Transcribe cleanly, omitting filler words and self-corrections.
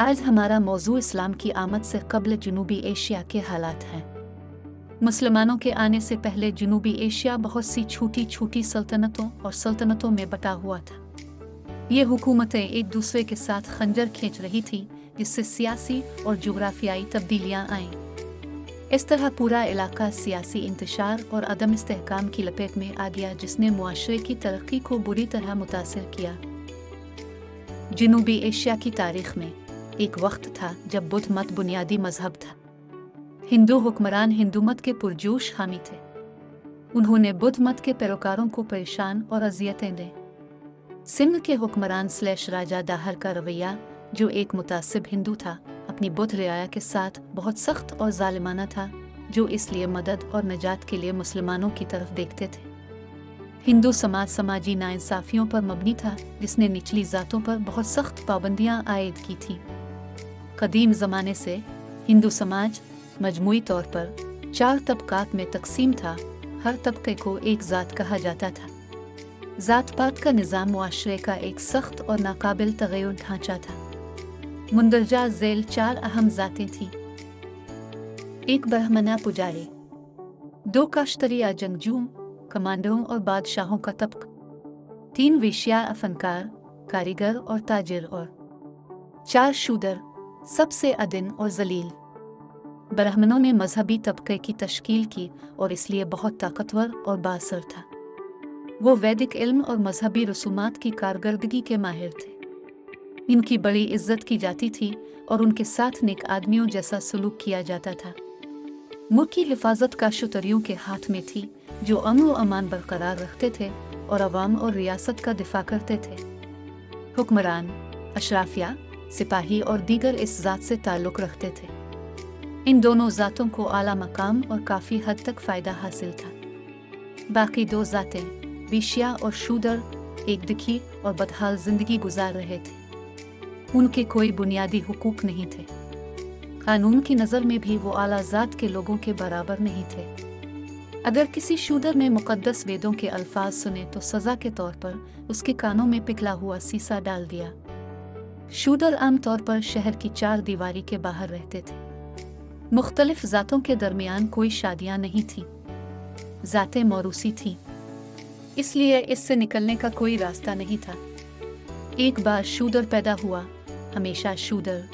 आज हमारा मौजू इस्लाम की आमद से कब्ल जनूबी एशिया के हालात हैं। मुसलमानों के आने से पहले जनूबी एशिया बहुत सी छोटी छोटी सल्तनतों और सल्तनतों में बटा हुआ था। ये हुकूमतें एक दूसरे के साथ खंजर खींच रही थीं, जिससे सियासी और जुग्राफियाई तब्दीलियां आईं। इस तरह पूरा इलाका सियासी इंतशार और अदम इस्तेहकाम की लपेट में आ गया, जिसने मुआशरे की तरक्की को बुरी तरह मुतासिर किया। जनूबी एशिया की तारीख में एक वक्त था जब बुद्ध मत बुनियादी मजहब था। हिंदू हुक्मरान हिंदू मत के पुरजोश हामी थे। उन्होंने बुद्ध मत के पैरोकारों को परेशान और अजियतें दी। सिंध के हुक्मरान राजा दाहर का रवैया, जो एक मुतासिब हिंदू था, अपनी बुद्ध रियाया के साथ बहुत सख्त और जालिमाना था, जो इसलिए मदद और निजात के लिए मुसलमानों की तरफ देखते थे। हिंदू समाज समाजी नाइंसाफियों पर मबनी था, जिसने निचली जातों पर बहुत सख्त पाबंदियां आयद की थीं। कदीम ज़माने से हिंदू समाज मजमूई तौर पर 4 तबकात में तकसीम था। हर तबके को एक ज़ात कहा जाता था। ज़ात पात का निज़ाम मुआशरे का एक सख्त और नाकाबिल तग़य्युर ढांचा था। मुंदरजा ज़ेल 4 अहम ज़ातें थीं। 1 ब्राह्मणा पुजारी, 2 काश्तरिया जंगजू, कमांडरों और बादशाहों का तबका, 3 वेश्या फनकार, कारीगर और ताजिर, और 4 शूदर, सबसे अदिन और जलील। ब्राह्मणों ने मजहबी तबके की तश्कील की और इसलिए बहुत ताकतवर और बासर था। वो वैदिक इल्म और मजहबी रसूमात की कारकर्दगी के माहिर थे। इनकी बड़ी इज्जत की जाती थी और उनके साथ नेक आदमियों जैसा सलूक किया जाता था। मुल्क की हिफाजत काशुतरियों के हाथ में थी, जो अमन व अमान बरकरार रखते थे और अवाम और रियासत का दिफा करते थे। हुक्मरान, अशराफिया, सिपाही और दीगर इस ज़ात से ताल्लुक़ रखते थे। इन दोनों ज़ातों को आला मकाम और काफ़ी हद तक फ़ायदा हासिल था। बाकी 2 ज़ातें, वेश्या और शूदर, एक दुखी और बदहाल ज़िंदगी गुजार रहे थे। उनके कोई बुनियादी हुकूक नहीं थे। कानून की नज़र में भी वो आला ज़ात के लोगों के बराबर नहीं थे। अगर किसी शूदर ने मुक़द्दस वेदों के अल्फाज सुने तो सज़ा के तौर पर उसके कानों में पिघला हुआ सीसा डाल दिया। शूदर आम तौर पर शहर की 4 दीवारी के बाहर रहते थे। मुख्तलिफ ज़ातों के दरमियान कोई शादियाँ नहीं थीं। ज़ातें मौरूसी थीं, इसलिए इससे निकलने का कोई रास्ता नहीं था। एक बार शूदर पैदा हुआ, हमेशा शूदर।